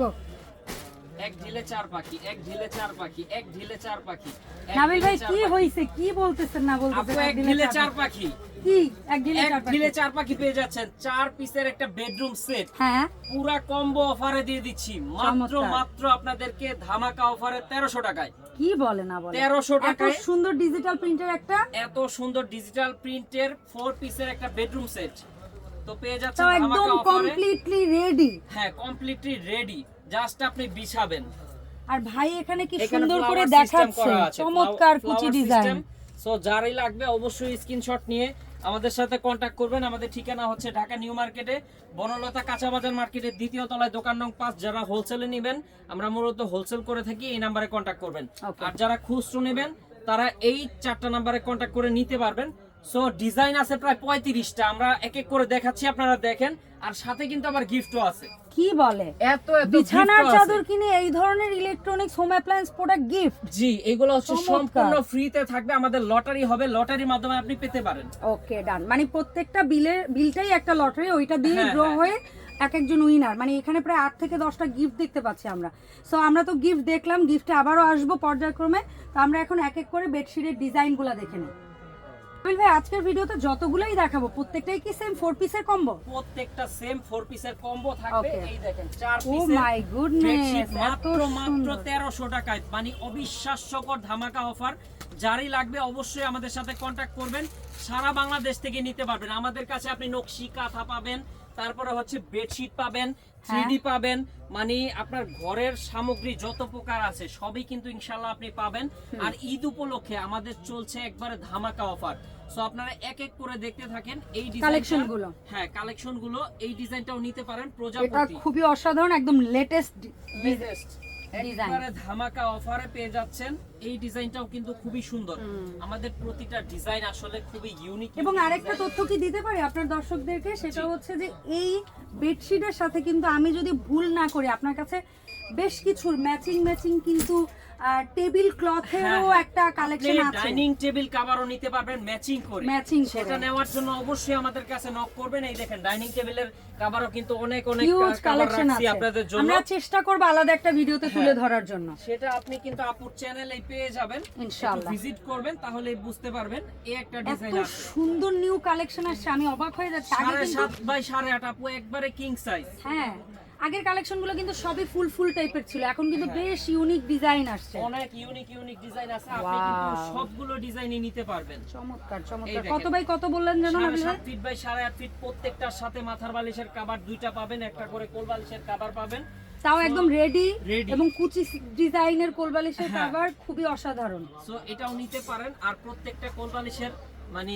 গো। এক ঢিলে চার পাখি, এক ঢিলে চার পাখি, এক ঢিলে চার পাখি। নাবিল ভাই কি হইছে, কি বলতেছেন না বলতেছেন? এক ঢিলে চার পাখি, কি এক ঢিলে এক চার পাখি? ঢিলে চার পাখি পেয়ে যাচ্ছেন। 4 পিসের একটা বেডরুম সেট হ্যাঁ পুরা কম্বো অফারে দিয়ে দিচ্ছি মাত্র চমৎকার। মাত্র আপনাদেরকে ধামাকা অফারে 1300 টাকায়। কি বলে না বলে, 1300 এত টাকায় সুন্দর ডিজিটাল প্রিন্টের একটা, এত সুন্দর ডিজিটাল প্রিন্টের 4 পিসের একটা বেডরুম সেট তো পেয়ে যাচ্ছেন তাও ধামাকা একদম অফারে। Completely ready. হ্যাঁ, কমপ্লিটলি রেডি, জাস্ট আপনি বিছাবেন। আর ভাই এখানে কি এখানে সুন্দর করে flower system দেখাচ্ছে, করা আছে, চমৎকার flower কুচি system। ডিজাইন। সো যারাই লাগবে অবশ্যই স্ক্রিনশট নিয়ে আমাদের সাথে কন্টাক্ট করবেন। আমাদের ঠিকানা হচ্ছে ঢাকা নিউ মার্কেটে, বনলতা কাঁচা বাজার মার্কেটের 2য় তলায়, দোকান নং 5। যারা হোলসেলে নেবেন, আমরা মূলত হোলসেল করে থাকি, এই নাম্বারে কন্টাক্ট করবেন। Okay. আর যারা খুচরো নেবেন তারা এই 4টা নাম্বারে কন্টাক্ট করে নিতে পারবেন। সো ডিজাইন আছে প্রায় 35টা, আমরা এক এক করে দেখাচ্ছি, আপনারা দেখেন। আর সাথে কিন্তু আবার গিফটও আছে। কি বলে, এত এত বিছানার gift ও আছে। চাদর কিনে এই ধরনের electronics home appliance product gift. জি, এগুলো হচ্ছে চমৎকার। সম্পূর্ণ ফ্রিতে থাকবে। আমাদের লটারি হবে, লটারির মাধ্যমে আপনি পেতে পারেন। ওকে ডান, মানে প্রত্যেকটা বিলটাই একটা লটারি, ওইটা দিয়ে হ্যাঁ, ড্র হ্যাঁ। হয়ে এক একজন উইনার। মানে এখানে প্রায় 8 থেকে 10টা গিফট দেখতে পাচ্ছি আমরা। সো আমরা তো গিফট দেখলাম, গিফটে আবারও আসবো পর্যায়ক্রমে। তো আমরা এখন এক এক করে বেডশিটের ডিজাইনগুলো দেখে নিই। নাবিল ভাই আজকের ভিডিওতে যতগুলাই দেখাবো প্রত্যেকটাই কি সেম 4 পিসের কম্বো? প্রত্যেকটা সেম 4 পিসের কম্বো থাকবে। Okay. এই দেখেন 4 ও পিসের মাই গুডনেস, বেডশিট এত মাত্র সুন্দর। 1300 টাকায়, মানে অবিশ্বাস্যকর ধামাকা অফার। যারই লাগবে অবশ্যই আমাদের সাথে কন্টাক্ট করবেন। সারা বাংলাদেশ থেকে নিতে পারবেন। আমাদের কাছে আপনি নকশি কাঁথা পাবেন, তারপরে হচ্ছে বেডশিট পাবেন, 3D পাবেন, মানে আপনার ঘরের সামগ্রী যত প্রকার আছে সবই কিন্তু ইনশাআল্লাহ আপনি পাবেন। আর ঈদ উপলক্ষে আমাদের চলছে একবারে ধামাকা অফার। সো আপনারা এক এক করে দেখতে থাকেন এই কালেকশন গুলো। হ্যাঁ, কালেকশন গুলো। এই ডিজাইনটাও নিতে পারেন, এটা প্রজাপতি খুবই অসাধারণ, একদম লেটেস্ট লেটেস্ট ডিজাইন। একবারে ধামাকা অফারে পেয়ে যাচ্ছেন। এই ডিজাইনটাও কিন্তু খুবই সুন্দর। আমাদের প্রতিটা ডিজাইন আসলে খুবই ইউনিক। এবং আরেকটা তথ্য কি দিতে পারি আপনার দর্শকদেরকে, সেটা হচ্ছে যে এই বেডশিটের সাথে কিন্তু আমি যদি ভুল না করি আপনার কাছে বেশ কিছু ম্যাচিং কিন্তু টেবিল ক্লথেরও একটা কালেকশন আছে। ডাইনিং টেবিল কভারও নিতে পারবেন ম্যাচিং করে। ম্যাচিং সেটা নেওয়ার জন্য অবশ্যই আমাদের কাছে নক করবেন। এই দেখেন ডাইনিং টেবিলের কভারও কিন্তু অনেক হিউজ কাভার কালেকশন রাখছি আছে, আপনাদের জন্য। আমরা চেষ্টা করব আলাদা একটা ভিডিওতে তুলে ধরার জন্য। সেটা আপনি কিন্তু আপুর চ্যানেলেই পেয়ে যাবেন, ইনশাআল্লাহ ভিজিট করবেন তাহলেই বুঝতে পারবেন। এই একটা এত ডিজাইন আছে সুন্দর নিউ কালেকশন আসছে, আমি অবাক হয়ে যাচ্ছি। আগে কিন্তু 7.5 বাই 8.5 আপু, একবারে কিং সাইজ। হ্যাঁ, আগের কালেকশনগুলো কিন্তু সবই ফুল টাইপের ছিল, এখন কিন্তু বেশ ইউনিক ডিজাইন আসছে। অনেক ইউনিক ডিজাইন আছে, আপনি কিন্তু সবগুলো ডিজাইনই নিতে পারবেন। চমৎকার এই চমৎকার। দেখেন। কত বাই কত বললেন জানো নাবিল ভাই? 7.5 ফিট বাই 8.5 ফিট, প্রত্যেকটার সাথে মাথার বালিশের কভার 2টা পাবেন, একটা করে কোল বালিশের কভার পাবেন। তাও একদম রেডি, Ready। এবং কুচি ডিজাইনের কোলবালিশের হ্যাঁ। কভার খুবই অসাধারণ। সো এটাও নিতে পারেন। আর প্রত্যেকটা কোল বালিশের মানে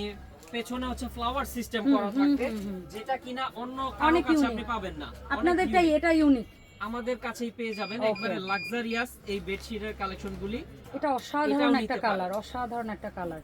পেছনে হচ্ছে ফ্লাওয়ার সিস্টেম করা থাকবে, যেটা কিনা অন্য কারো অনেক কাছে unique। আপনি পাবেন না। আপনাদেরটাই এটা ইউনিক, আমাদের কাছেই পেয়ে যাবেন Okay। একবারে লাক্সারিয়াস এই বেডশিটের কালেকশনগুলি। এটা অসাধারণ এটাও একটা নিতে কালার, অসাধারণ একটা কালার।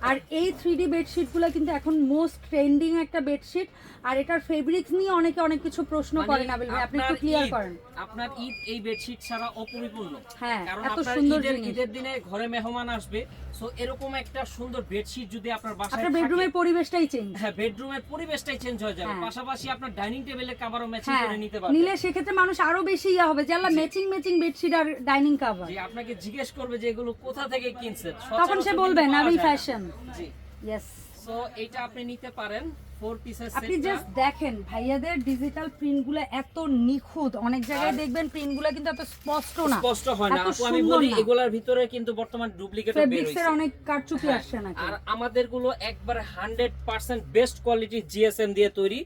আর এই 3D বেডশিটগুলো কিন্তু এখন মোস্ট ট্রেন্ডিং একটা বেডশিট। আর এটার ফেব্রিক্স নিয়ে অনেকে অনেক কিছু প্রশ্ন মানে করেন, নাবিল ভাই আপনি একটু আপনার ক্লিয়ার ঈদ- করেন। আপনার ঈদ এই বেডশিট ছাড়া অপরিপূর্ণ। হ্যাঁ, কারণ এত আপনার সুন্দর জিনিস। ঈদের দিনে ঘরে মেহমান আসবে, সো এরকম একটা সুন্দর বেডশিট যদি আপনার বাসায় আপনার থাকে, বেডরুমের পরিবেশটাই চেঞ্জ। হ্যাঁ, বেডরুমের পরিবেশটাই চেঞ্জ হয়ে যাবে। হ্যাঁ। পাশাপাশি আপনার ডাইনিং টেবিলের কভারও ম্যাচিং হ্যাঁ, করে নিতে পারবেন। নিলে সেক্ষেত্রে মানুষ আরো বেশি ইয়া হবে যে আল্লাহ ম্যাচিং বেডশিট আর ডাইনিং কভার। যে আপনাকে জিজ্ঞেস করবে যে এগুলো কোথা থেকে কিনছেন, তখন সে সচরাচর বলবে কিন্তু পাওয়া নাবিল যায় না। ফ্যাশন। জি, ইয়েস, সো এটা আপনি নিতে পারেন 4 পিসের আপনি সেটটা। জাস্ট দেখেন ভাইয়াদের ডিজিটাল প্রিন্টগুলো এত নিখুঁত, অনেক জায়গায় দেখবেন প্রিন্টগুলো কিন্তু এত স্পষ্ট না, স্পষ্ট হয় না এত আপু, আমি সুন্দর বলি না। এগুলার ভিতরে কিন্তু বর্তমান ডুপ্লিকেট বের ফেব্রিক্সের হইছে। অনেক কারচুপি হ্যাঁ, আসছে নাকি। আর আমাদের গুলো একবারে 100% বেস্ট কোয়ালিটি জিএসএম দিয়ে তৈরি।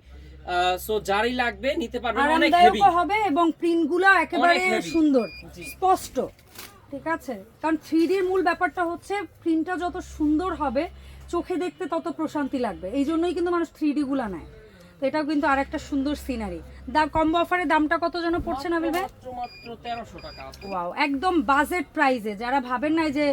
সো যারই লাগবে নিতে পারবেন, অনেক হেভি আরামদায়ক হবে এবং প্রিন্টগুলো একেবারে অনেক heavy। সুন্দর, জি। স্পষ্ট। ঠিক আছে, কারণ 3D এর মূল ব্যাপারটা হচ্ছে প্রিন্টটা যত সুন্দর হবে চোখে দেখতে তত প্রশান্তি লাগবে, এই জন্যই কিন্তু মানুষ 3D গুলা নেয়। তো এটাও কিন্তু আরেকটা সুন্দর সিনারি। কম্বো অফারের দামটা কত যেন পড়ছে নাবিল ভাই? মাত্র 1300 টাকা আপু। ওয়াও, একদম বাজেট প্রাইসে। যারা ভাবেন না যে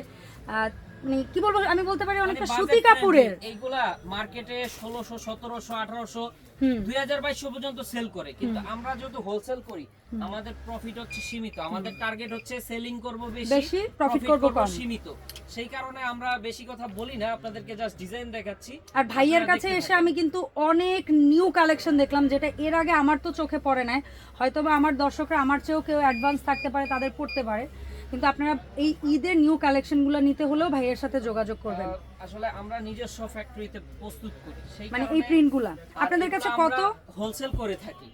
মানে কি বলবো, আমি বলতে পারি অনেকটা মানে সুতি budget কাপড়ের। friendly। এইগুলা মার্কেটে 1600 1700 1800 হুম 2200 পর্যন্ত সেল করে, কিন্তু আমরা যেহেতু হোলসেল করি আমাদের প্রফিট হচ্ছে সীমিত, আমাদের টার্গেট হচ্ছে সেলিং করব বেশি, profit করব কম। সীমিত, সেই কারণে আমরা বেশি কথা বলি না, আপনাদেরকে জাস্ট ডিজাইন দেখাচ্ছি। আর ভাইয়ের আপনারা কাছে দেখতে এসে থাকেন। আমি কিন্তু অনেক নিউ কালেকশন দেখলাম, যেটা এর আগে আমার তো চোখে পড়ে নাই। হয়তোবা আমার দর্শকরা আমার চেয়েও কেউ অ্যাডভান্স থাকতে পারে, তাদের পড়তে পারে, কিন্তু আপনারা এই ঈদের নিউ কালেকশনগুলো নিতে হলেও ভাইয়ের সাথে যোগাযোগ করবেন। আসলে আমরা নিজস্ব ফ্যাক্টরিতে প্রস্তুত করি, সেই মানে এই কারণে প্রিন্টগুলা আপনাদের কাছে কত? হোলসেল করে থাকি।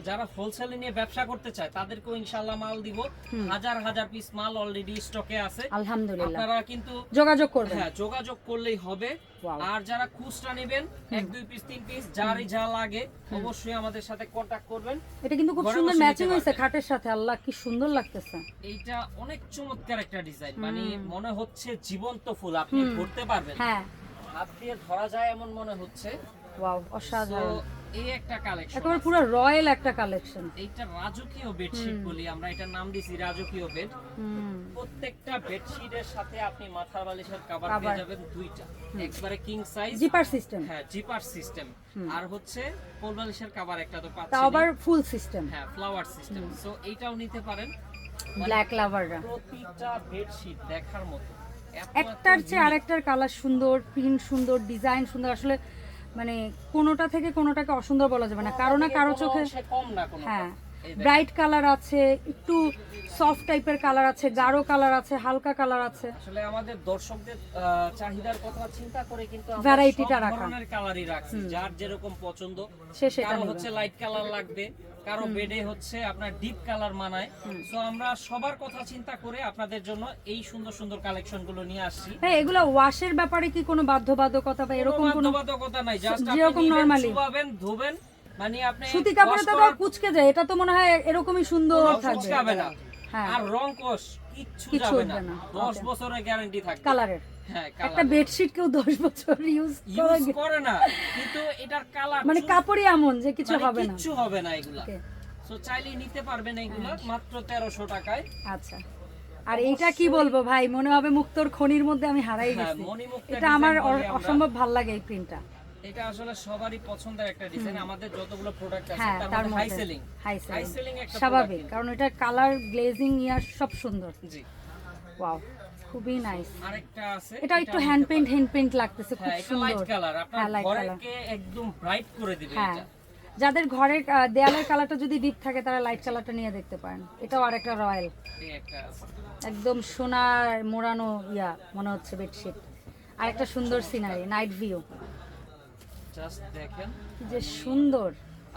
যারা হোলসেল নিয়ে ব্যবসা করতে চায় তাদেরকেও ইনশাআল্লাহ মাল দিব, হাজার হাজার পিস মাল অলরেডি স্টকে আছে। আলহামদুলিল্লাহ, আপনারা কিন্তু যোগাযোগ করবেন। হ্যাঁ যোগাযোগ করলেই হবে। Wow. আর যারা খুচরা নেবেন 1 2 পিস 3 পিস যারই যা লাগে অবশ্যই আমাদের সাথে কন্টাক্ট করবেন। এটা কিন্তু খুব ঘরে সুন্দর বসে ম্যাচিং নিতে হয়েছে পারবেন। খাটের সাথে, আল্লাহ কি সুন্দর লাগতেছে। এইটা অনেক চমৎকার একটা ডিজাইন, মানে মনে হচ্ছে জীবন্ত ফুল, আপনি ধরতে পারবেন, হ্যাঁ হাত দিয়ে ধরা যায় এমন মনে হচ্ছে। ওয়াও, তো অসাধারণ, এই একটা কালেকশন, একেবারে পুরো রয়্যাল একটা কালেকশন। এইটা রাজকীয় বেডশিট বলি আমরা, এটার নাম দিয়েছি রাজকীয় বেড। হুম প্রত্যেকটা বেডশিটের সাথে আপনি মাথার বালিশের কভার Cover। পেয়ে যাবেন দুইটা, একবারে কিং সাইজ জিপার সিস্টেম, হ্যাঁ জিপার সিস্টেম, আর হচ্ছে কোল বালিশের কভার একটা তো তাও পাচ্ছেন, আবার ফুল সিস্টেম, হ্যাঁ ফ্লাওয়ার সিস্টেম। সো এইটাও নিতে পারেন। ব্ল্যাক লাভাররা। প্রতিটা বেডশিট দেখার মতো, একটার চেয়ে আরেকটার কালার সুন্দর, প্রিন্ট সুন্দর, ডিজাইন সুন্দর, আসলে মানে কোনোটা থেকে কোনোটাকে অসুন্দর বলা যাবে না, কারো না কারো চোখে। কম না কোনো। হ্যাঁ ব্রাইট কালার আছে, একটু সফট টাইপের কালার আছে, গাঢ় কালার আছে, হালকা কালার আছে। আসলে আমাদের দর্শকদের চাহিদার কথা চিন্তা করে কিন্তু আমরা ভ্যারাইটিটা সব রাখা। ধরনের কালারই রাখছি, যার যেরকম পছন্দ। সে সেটা কারো নেবে। হচ্ছে লাইট কালার লাগবে, কারো বেডে হচ্ছে আপনার ডিপ কালার মানায়। সো আমরা সবার কথা চিন্তা করে আপনাদের জন্য এই সুন্দর সুন্দর কালেকশন গুলো নিয়ে আসছি। হ্যাঁ এগুলা ওয়াশের ব্যাপারে কি কোনো বাধ্যবাধকতা বা এরকম কোনো? বাধ্যবাধকতা নাই, জাস্ট যেরকম আপনি normally। ধুবেন ধুবেন, মানে আপনি সুতি কাপড়ে তো তাও কুচকে যায়, এটা তো মনে হয় এরকমই সুন্দর থাকবে। কুচকাবে না, হ্যাঁ আর রং কোষ কিচ্ছু কিচ্ছু যাবে উঠবে না, না। 10 Okay. বছরের গ্যারান্টি থাকবে। কালারের হ্যাঁ একটা কালার বেডশিট কেউ 10 বছর ইউজ ইউজ করে না, কিন্তু এটার কালার মানে কাপড়ই এমন যে কিছু হবে না। কিচ্ছু হবে না এগুলা। Okay. সো চাইলেই নিতে পারবেন এগুলা মাত্র 1300 টাকায়। আচ্ছা, আর এইটা কি বলবো ভাই, মনে হবে মুক্তোর খনির মধ্যে আমি হারাই হ্যাঁ, গেছি। মণিমুক্তা এটা design আমার বলি আমরা। অসম্ভব ভাল লাগে এই প্রিন্টটা। এটা আসলে সবারই পছন্দের একটা ডিজাইন, আমাদের যতগুলো প্রোডাক্ট আছে হ্যাঁ তার তার মধ্যে হাই মধ্যে selling. High high selling selling একটা স্বাভাবিক, product কারণ এটা কালার গ্লেজিং ইয়ার সব সুন্দর। কিন্তু। জি, ওয়াও, খুবই নাইস। আরেকটা আছে, এটা একটু হ্যান্ড পেইন্ট লাগতেছে, খুব হ্যাঁ এটা সুন্দর। লাইট কালার, আপনার হ্যাঁ, light color। ঘরকে একদম ব্রাইট করে দিবে হ্যাঁ, এটা। যাদের ঘরের দেয়ালের কালারটা যদি ডিপ থাকে তারা লাইট কালারটা নিয়ে দেখতে পারেন। এটাও আরেকটা রয়্যাল, এই একটা আছে। একদম সোনার মোড়ানো ইয়া মনে হচ্ছে বেডশিট। আর একটা সুন্দর সিনারি, নাইট ভিউ, জাস্ট দেখেন যে সুন্দর।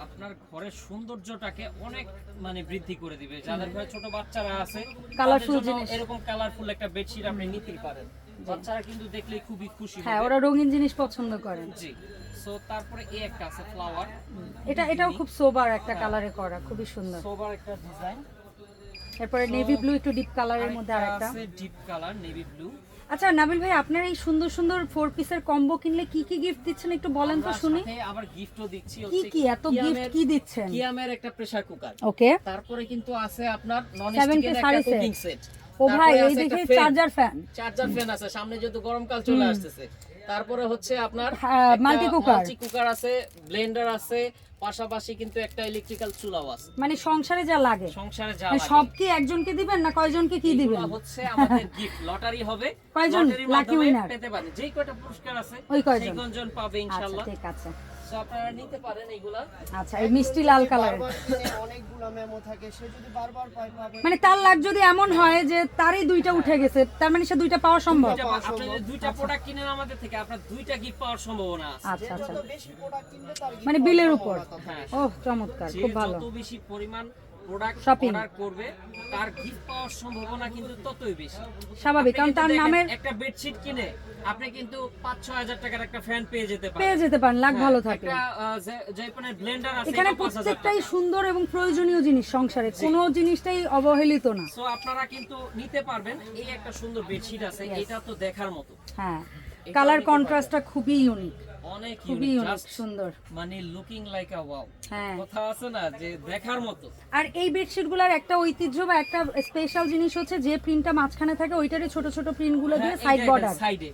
আপনার ঘরের সৌন্দর্যটাকে অনেক মানে বৃদ্ধি করে দিবে। যাদের ঘরে ছোট বাচ্চারা আছে Colourful তাদের জন্য জিনিস। এরকম কালারফুল একটা বেডশিট আপনি নিতেই পারেন, বাচ্চারা কিন্তু দেখলেই খুবই খুশি হ্যাঁ হবে। ওরা রঙিন জিনিস পছন্দ করে। জি, সো তারপরে এই একটা আছে ফ্লাওয়ার, এটাও খুব সোবার একটা কালারে করা, খুবই সুন্দর। সোবার একটা ডিজাইন। এরপরে নেভি ব্লু, একটু ডিপ কালারের মধ্যে আরেকটা আরেকটা। আছে ডিপ কালার নেভি ব্লু। আচ্ছা নাবিল ভাই, আপনার এই সুন্দর সুন্দর 4 পিসের কম্বো কিনলে কি কি গিফট দিচ্ছেন একটু বলেন তো শুনি। আবার গিফটও দিচ্ছি, কি হচ্ছে কি এত গিফট কি দিচ্ছেন? কিয়ামের একটা প্রেসার কুকার, ওকে, তারপরে কিন্তু আছে আপনার নন 7 স্টিকের piece একটা শাড়ি set। Cooking set. ও ভাই এই দেখে চার্জার ফ্যান, চার্জার ফ্যান আছে, সামনে যেহেতু গরমকাল চলে আসতেছে। তারপরে হচ্ছে আপনার মাল্টি কুকার, মাল্টি কুকার আছে, ব্লেন্ডার আছে, পাশাপাশি কিন্তু একটা ইলেকট্রিক্যাল চুলাও আছে। মানে সংসারে যা লাগে। সংসারে যা মানে লাগে সব কি একজনকে দিবেন না কয়জনকে কি দিবেন? এগুলো হচ্ছে আমাদের গিফট, লটারি হবে, কয়জন লটারির lucky মাধ্যমে winner? পেতে পারেন। যেই কয়টা পুরস্কার আছে ওই কয়জন? সেই কয়জন পাবে আচ্ছা ইনশাআল্লাহ। ঠিক আছে। সো আপনারা নিতে পারেন এগুলা। আচ্ছা এই মিষ্টি লাল কালারের, অনেকগুলো মেমো থাকে, সে যদি বারবার পায় পাবে। মানে তার লাগ যদি এমন হয় যে তারই দুইটা উঠে গেছে, তার মানে সে দুইটা পাওয়া সম্ভব। আপনি যদি দুইটা প্রোডাক্ট কিনেন আমাদের থেকে, আপনার দুইটা গিফট পাওয়ার সম্ভাবনা আছে। আচ্ছা আচ্ছা, যত বেশি প্রোডাক্ট কিনবে তার gift মানে পাওয়ার বিলের সম্ভাবনা উপর। তত। হ্যাঁ, ওহ চমৎকার, যে খুব ভালো। যত বেশি পরিমাণ প্রোডাক্ট Shopping। অর্ডার করবে তার গিফট পাওয়ার সম্ভাবনা কিন্তু ততই বেশি। স্বাভাবিক, আপনি কারণ কিন্তু তার দেখেন, নামের একটা বেডশিট কিনে আপনি কিন্তু 5-6 হাজার টাকার একটা ফ্যান পেয়ে যেতে পারেন। পেয়ে যেতে পারেন, লাখ ভালো থাকে। একটা জাপানের ব্লেন্ডার আছে, এখানে এটা 5,000 প্রত্যেকটাই টাকা। সুন্দর এবং প্রয়োজনীয় জিনিস সংসারে, কোনো জিনিসটাই অবহেলিত না। সো আপনারা কিন্তু নিতে পারবেন। এই একটা সুন্দর বেডশিট আছে, এটা তো দেখার মতো। হ্যাঁ এটাও কালার নিতে কন্ট্রাস্টটা খুবই ইউনিক। অনেক খুবই ইউনিক, অনেক জাস্ট সুন্দর। মানে লুকিং লাইক আ ওয়াও। হ্যাঁ, কথা আছে না যে দেখার মতো। আর এই বেডশিটগুলোর একটা ঐতিহ্য বা একটা স্পেশাল জিনিস হচ্ছে যে প্রিন্টটা মাঝখানে থাকে ওইটারই ছোট ছোট প্রিন্টগুলো দিয়ে সাইড বর্ডার, সাইডে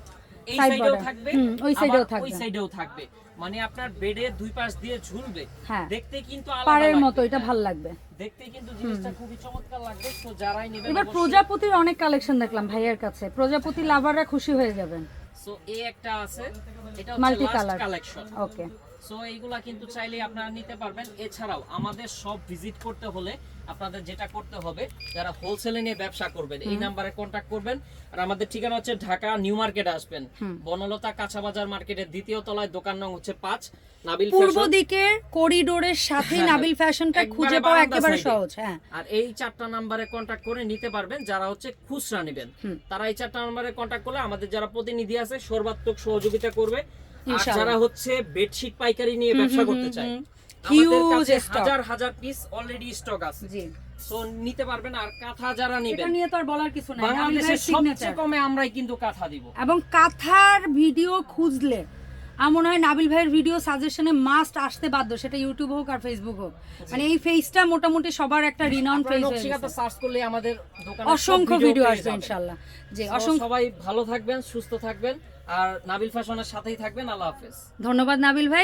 এই Side সাইডেও border। থাকবে, ওই সাইডেও আবার থাকবে। ওই সাইডেও থাকবে, মানে আপনার বেডের দুই পাশ দিয়ে ঝুলবে, হ্যাঁ, দেখতে কিন্তু আলাদা পাড়ের লাগবে। মতো, এটা হ্যাঁ, ভাল লাগবে। দেখতে কিন্তু জিনিসটা খুবই চমৎকার লাগবে। তো যারাই নেবেন এবার প্রজাপতির অনেক কালেকশন দেখলাম ভাইয়ের কাছে, প্রজাপতি লাভাররা খুশি হয়ে যাবেন। সো এই একটা আছে, এটা Multi হচ্ছে লাস্ট color। কালেকশন। ওকে, সো এইগুলা কিন্তু চাইলে আপনারা নিতে পারবেন। এছাড়াও আমাদের সব ভিজিট করতে হলে আপনাদের যেটা করতে হবে, যারা হোলসেলে নিয়ে ব্যবসা করবেন এই নাম্বারে কন্টাক্ট করবেন। আর আমাদের ঠিকানা হচ্ছে ঢাকা নিউ মার্কেটে আসবেন, বনলতা কাঁচা বাজার মার্কেটের দ্বিতীয় তলায়, দোকান নং হচ্ছে 5, নাবিল পূর্ব ফ্যাশন। দিকের করিডোরের সাথে হ্যাঁ, নাবিল ফ্যাশনটা একবারে খুঁজে পাওয়া বারান্দা একেবারে side এ। সহজ। হ্যাঁ, আর এই 4টা নাম্বারে কন্টাক্ট করে নিতে পারবেন যারা হচ্ছে খুচরা নেবেন। তারা এই 4টা নাম্বারে কন্টাক্ট করলে আমাদের যারা প্রতিনিধি আছে সর্বাত্মক সহযোগিতা করবে। আর ইনশাআল্লাহ। যারা হচ্ছে বেডশিট পাইকারি নিয়ে ব্যবসা করতে চায়, Huge আমাদের কাছে stock। হাজার হাজার পিস অলরেডি স্টক আছে, জি, সো নিতে পারবেন। আর কাঁথা যারা এটা নেবেন, নিয়ে তো আর বলার কিছু নাই, নাবিল বাংলাদেশের ভাইয়ের সবচেয়ে signature। কমে আমরাই কিন্তু কাঁথা দিব। এবং কাঁথার ভিডিও খুঁজলে আমার মনে হয় নাবিল ভাইয়ের ভিডিও সাজেশনে মাস্ট আসতে বাধ্য, সেটা ইউটিউব হোক আর ফেসবুক হোক। মানে এই ফেসটা মোটামুটি সবার একটা রিনাউন্ড আপনারা ফেস, নকশিকাঁথা সার্চ করলে আমাদের দোকানে অসংখ্য ভিডিও আসবে ইনশাআল্লাহ। জি, অসংখ্য সবাই ভালো থাকবেন, সুস্থ থাকবেন, আর নাবিল ফ্যাশনের সাথেই থাকবেন। আল্লাহ হাফেজ। ধন্যবাদ নাবিল ভাই।